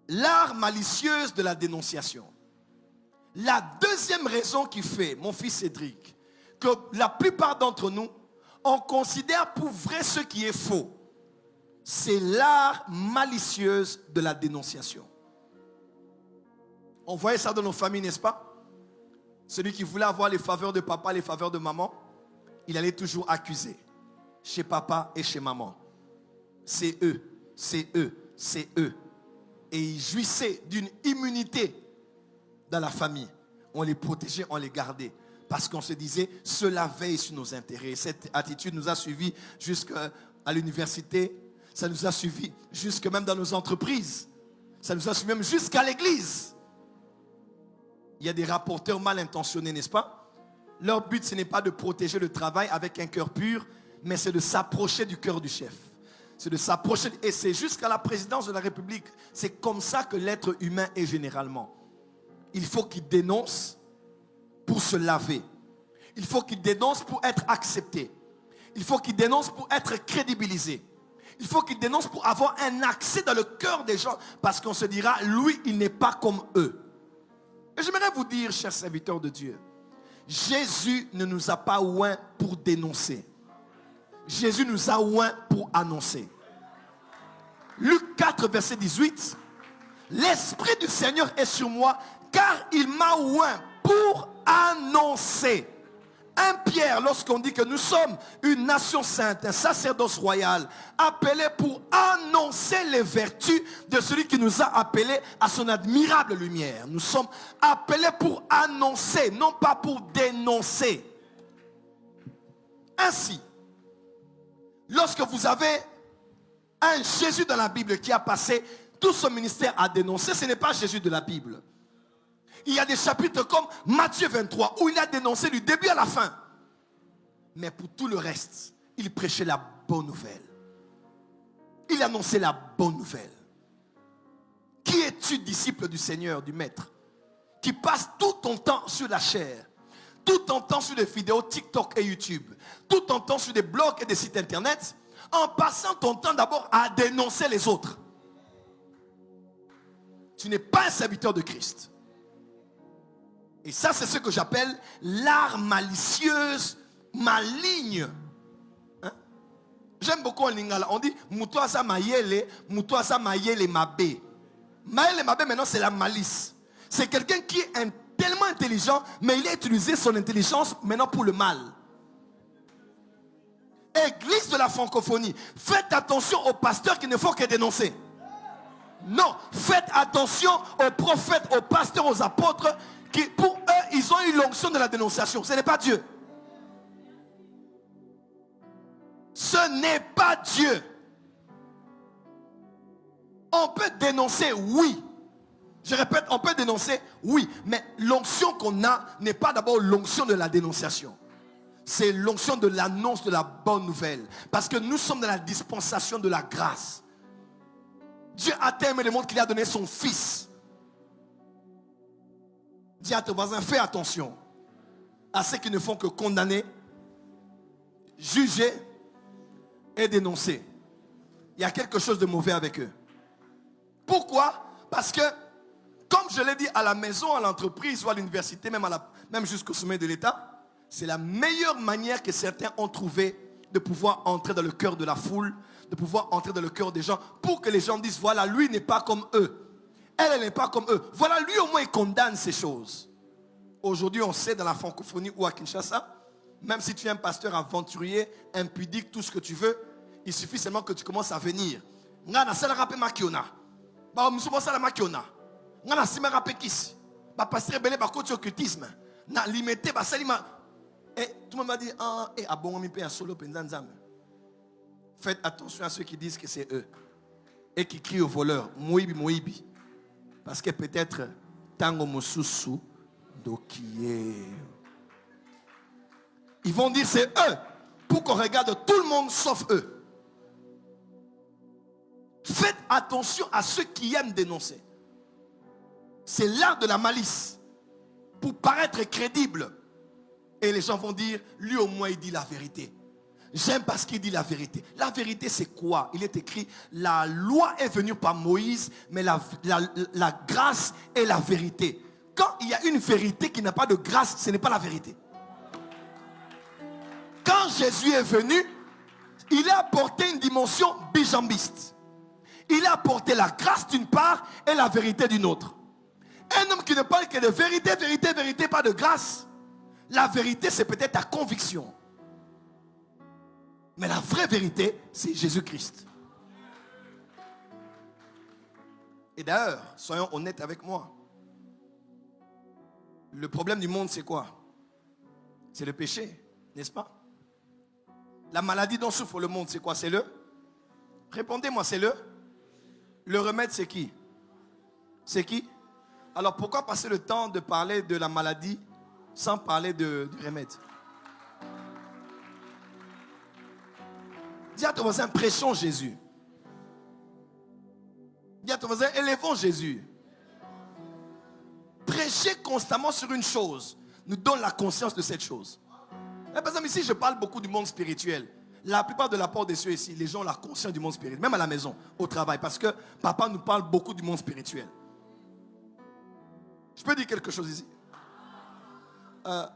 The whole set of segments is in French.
L'art malicieuse de la dénonciation. La deuxième raison qui fait, mon fils Cédric, que la plupart d'entre nous, on considère pour vrai ce qui est faux, c'est l'art malicieuse de la dénonciation. On voyait ça dans nos familles, n'est-ce pas? Celui qui voulait avoir les faveurs de papa, les faveurs de maman, il allait toujours accuser chez papa et chez maman. C'est eux, c'est eux, c'est eux. Et il jouissait d'une immunité dans la famille. On les protégeait, on les gardait. Parce qu'on se disait, cela veille sur nos intérêts. Cette attitude nous a suivis jusqu'à l'université. Ça nous a suivis jusque même dans nos entreprises. Ça nous a suivis même jusqu'à l'église. Il y a des rapporteurs mal intentionnés, n'est-ce pas? Leur but, ce n'est pas de protéger le travail avec un cœur pur, mais c'est de s'approcher du cœur du chef. C'est de s'approcher, et c'est jusqu'à la présidence de la République. C'est comme ça que l'être humain est généralement. Il faut qu'il dénonce pour se laver. Il faut qu'il dénonce pour être accepté. Il faut qu'il dénonce pour être crédibilisé. Il faut qu'il dénonce pour avoir un accès dans le cœur des gens, parce qu'on se dira, lui, il n'est pas comme eux. Et j'aimerais vous dire, chers serviteurs de Dieu, Jésus ne nous a pas oints pour dénoncer. Jésus nous a oints pour annoncer. Luc 4, verset 18. L'Esprit du Seigneur est sur moi, car il m'a oint pour annoncer. 1 Pierre, lorsqu'on dit que nous sommes une nation sainte, un sacerdoce royal, appelé pour annoncer les vertus de celui qui nous a appelés à son admirable lumière. Nous sommes appelés pour annoncer, non pas pour dénoncer. Ainsi, lorsque vous avez un Jésus dans la Bible qui a passé tout son ministère à dénoncer, ce n'est pas Jésus de la Bible. Il y a des chapitres comme Matthieu 23 où il a dénoncé du début à la fin. Mais pour tout le reste, il prêchait la bonne nouvelle. Il annonçait la bonne nouvelle. Qui es-tu, disciple du Seigneur, du Maître, qui passe tout ton temps sur la chair, tout ton temps sur des vidéos TikTok et YouTube, tout ton temps sur des blogs et des sites internet, en passant ton temps d'abord à dénoncer les autres? Tu n'es pas un serviteur de Christ. Et ça, c'est ce que j'appelle l'art malicieuse, maligne. Hein? J'aime beaucoup en lingala. On dit Mutoasa mayele, Mutoasa mayele mabe. Mayele mabe, maintenant, c'est la malice. C'est quelqu'un qui est tellement intelligent, mais il a utilisé son intelligence maintenant pour le mal. Église de la francophonie, faites attention aux pasteurs qui ne font que dénoncer. Non, faites attention aux prophètes, aux pasteurs, aux apôtres qui, pour eux, ils ont eu l'onction de la dénonciation. Ce n'est pas Dieu. Ce n'est pas Dieu. On peut dénoncer, oui. Je répète, on peut dénoncer, oui. Mais l'onction qu'on a n'est pas d'abord l'onction de la dénonciation. C'est l'onction de l'annonce de la bonne nouvelle. Parce que nous sommes dans la dispensation de la grâce. Dieu a tellement aimé le monde qu'il a donné son Fils. Dis à ton voisin, fais attention à ceux qui ne font que condamner, juger et dénoncer. Il y a quelque chose de mauvais avec eux. Pourquoi? Parce que, comme je l'ai dit, à la maison, à l'entreprise ou à l'université, même jusqu'au sommet de l'État, c'est la meilleure manière que certains ont trouvé de pouvoir entrer dans le cœur de la foule, de pouvoir entrer dans le cœur des gens, pour que les gens disent, voilà, lui n'est pas comme eux. Elle n'est pas comme eux. Voilà, lui au moins il condamne ces choses. Aujourd'hui, on sait dans la francophonie ou à Kinshasa, même si tu es un pasteur aventurier, impudique, tout ce que tu veux, il suffit seulement que tu commences à venir. Ngana sala rapé makiona. Ba musubo sala makiona. Ngana sima rapé kisi. Ba pasteur belé ba coach occultisme. Na limité ba salima. Et tout le monde m'a dit bon mi pe solo pendanzam. Faites attention à ceux qui disent que c'est eux et qui crient aux voleurs, Moïbi, Moïbi. Parce que peut-être, Tango Mosusu, Dokiye. Ils vont dire c'est eux, pour qu'on regarde tout le monde sauf eux. Faites attention à ceux qui aiment dénoncer. C'est l'art de la malice, pour paraître crédible. Et les gens vont dire, lui au moins il dit la vérité. J'aime parce qu'il dit la vérité. La vérité, c'est quoi? Il est écrit, la loi est venue par Moïse, mais la grâce est la vérité. Quand il y a une vérité qui n'a pas de grâce, ce n'est pas la vérité. Quand Jésus est venu, il a apporté une dimension bijambiste. Il a apporté la grâce d'une part et la vérité d'une autre. Un homme qui ne parle que de vérité, vérité, vérité, pas de grâce. La vérité, c'est peut-être ta conviction. Mais la vraie vérité, c'est Jésus-Christ. Et d'ailleurs, soyons honnêtes avec moi. Le problème du monde, c'est quoi? C'est le péché, n'est-ce pas? La maladie dont souffre le monde, c'est quoi? C'est le? Répondez-moi, c'est le? Le remède, c'est qui? C'est qui? Alors pourquoi passer le temps de parler de la maladie sans parler du remède? Dis à ton voisin, prêchons Jésus. Dis à ton voisin, élevons Jésus. Prêcher constamment sur une chose nous donne la conscience de cette chose. Par exemple, ici, je parle beaucoup du monde spirituel. La plupart de la part des cieux ici, les gens ont la conscience du monde spirituel, même à la maison, au travail, parce que papa nous parle beaucoup du monde spirituel. Je peux dire quelque chose ici?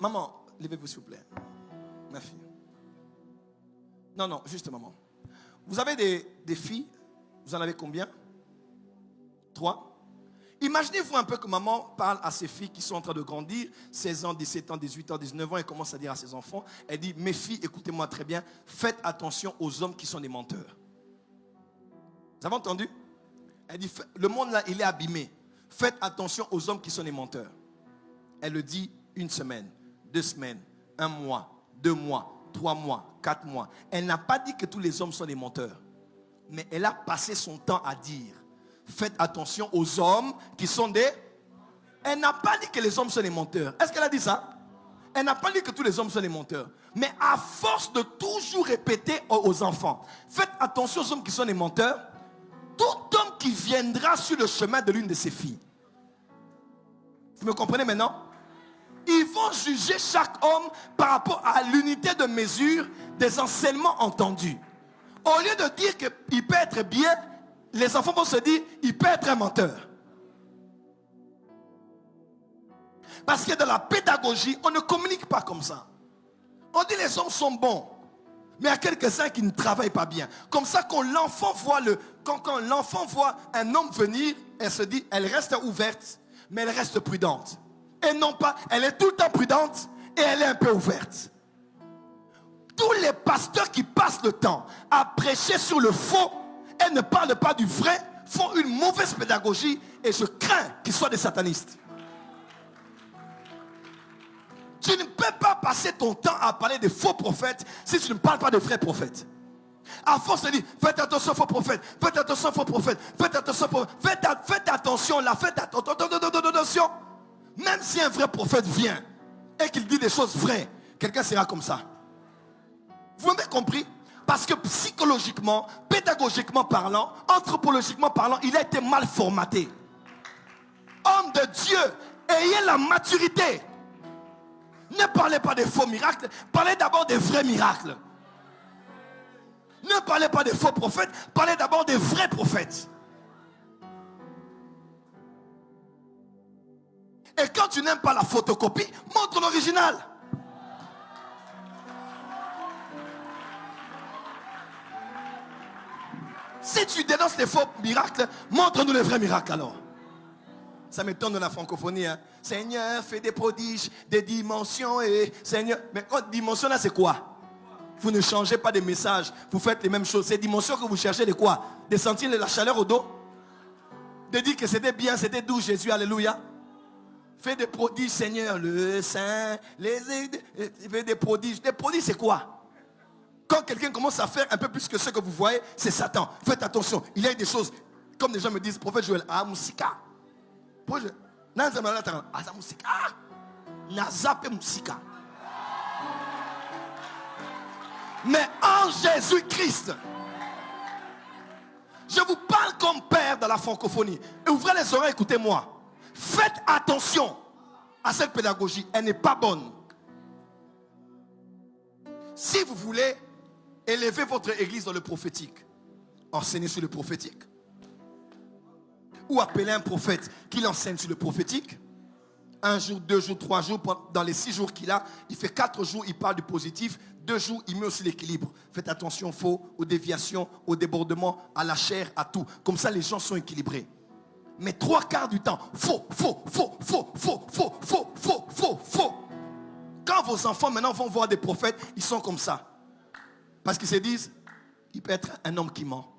Maman, levez-vous s'il vous plaît. Ma fille. Non, juste maman. Vous avez des filles? Vous en avez combien? 3? Imaginez-vous un peu que maman parle à ses filles qui sont en train de grandir, 16 ans, 17 ans, 18 ans, 19 ans, et commence à dire à ses enfants, elle dit, mes filles, écoutez-moi très bien, faites attention aux hommes qui sont des menteurs. Vous avez entendu? Elle dit, le monde là, il est abîmé. Faites attention aux hommes qui sont des menteurs. Elle le dit 1 semaine, 2 semaines, 1 mois, 2 mois, 3 mois, 4 mois. Elle n'a pas dit que tous les hommes sont des menteurs. Mais elle a passé son temps à dire, faites attention aux hommes qui sont des... Elle n'a pas dit que les hommes sont des menteurs. Est-ce qu'elle a dit ça? Elle n'a pas dit que tous les hommes sont des menteurs. Mais à force de toujours répéter aux enfants, faites attention aux hommes qui sont des menteurs, tout homme qui viendra sur le chemin de l'une de ses filles. Vous me comprenez maintenant? Ils vont juger chaque homme par rapport à l'unité de mesure des enseignements entendus. Au lieu de dire qu'il peut être bien, les enfants vont se dire, il peut être un menteur. Parce que dans la pédagogie, on ne communique pas comme ça. On dit les hommes sont bons, mais il y a quelques-uns qui ne travaillent pas bien. Comme ça, quand l'enfant voit un homme venir, elle se dit, elle reste ouverte, mais elle reste prudente. Et non pas, elle est tout le temps prudente et elle est un peu ouverte. Tous les pasteurs qui passent le temps à prêcher sur le faux et ne parlent pas du vrai font une mauvaise pédagogie et je crains qu'ils soient des satanistes. Tu ne peux pas passer ton temps à parler des faux prophètes si tu ne parles pas des vrais prophètes. À force de dire, faites attention aux faux prophètes, faites attention aux faux prophètes, faites attention aux faux prophètes, faites attention là, faites attention. Même si un vrai prophète vient et qu'il dit des choses vraies, quelqu'un sera comme ça. Vous m'avez compris? Parce que psychologiquement, pédagogiquement parlant, anthropologiquement parlant, il a été mal formaté. Homme de Dieu, ayez la maturité. Ne parlez pas des faux miracles, parlez d'abord des vrais miracles. Ne parlez pas des faux prophètes, parlez d'abord des vrais prophètes. Et quand tu n'aimes pas la photocopie, montre l'original. Si tu dénonces les faux miracles, montre-nous les vrais miracles alors. Ça m'étonne de la francophonie. Hein. Seigneur, fais des prodiges, des dimensions et Seigneur. Mais quand dimension là, c'est quoi? Vous ne changez pas de message. Vous faites les mêmes choses. Ces dimensions que vous cherchez, de quoi? De sentir la chaleur au dos? De dire que c'était bien, c'était doux Jésus, alléluia. Fais des prodiges, Seigneur, le Saint, fais des prodiges. Des prodiges, c'est quoi? Quand quelqu'un commence à faire un peu plus que ce que vous voyez, c'est Satan. Faites attention. Il y a des choses, comme des gens me disent, prophète Joël, ah, musika. Mais en Jésus-Christ, je vous parle comme père dans la francophonie. Et ouvrez les oreilles, écoutez-moi. Faites attention à cette pédagogie. Elle n'est pas bonne. Si vous voulez Élevez votre église dans le prophétique. Enseignez sur le prophétique. Ou appelez un prophète qui l'enseigne sur le prophétique. 1 jour, 2 jours, 3 jours, dans les 6 jours qu'il a, il fait 4 jours, il parle du positif. 2 jours, il met aussi l'équilibre. Faites attention aux déviations, aux débordements, à la chair, à tout. Comme ça, les gens sont équilibrés. Mais 3/4 du temps, faux. Quand vos enfants maintenant vont voir des prophètes, ils sont comme ça. Parce qu'ils se disent, il peut être un homme qui ment.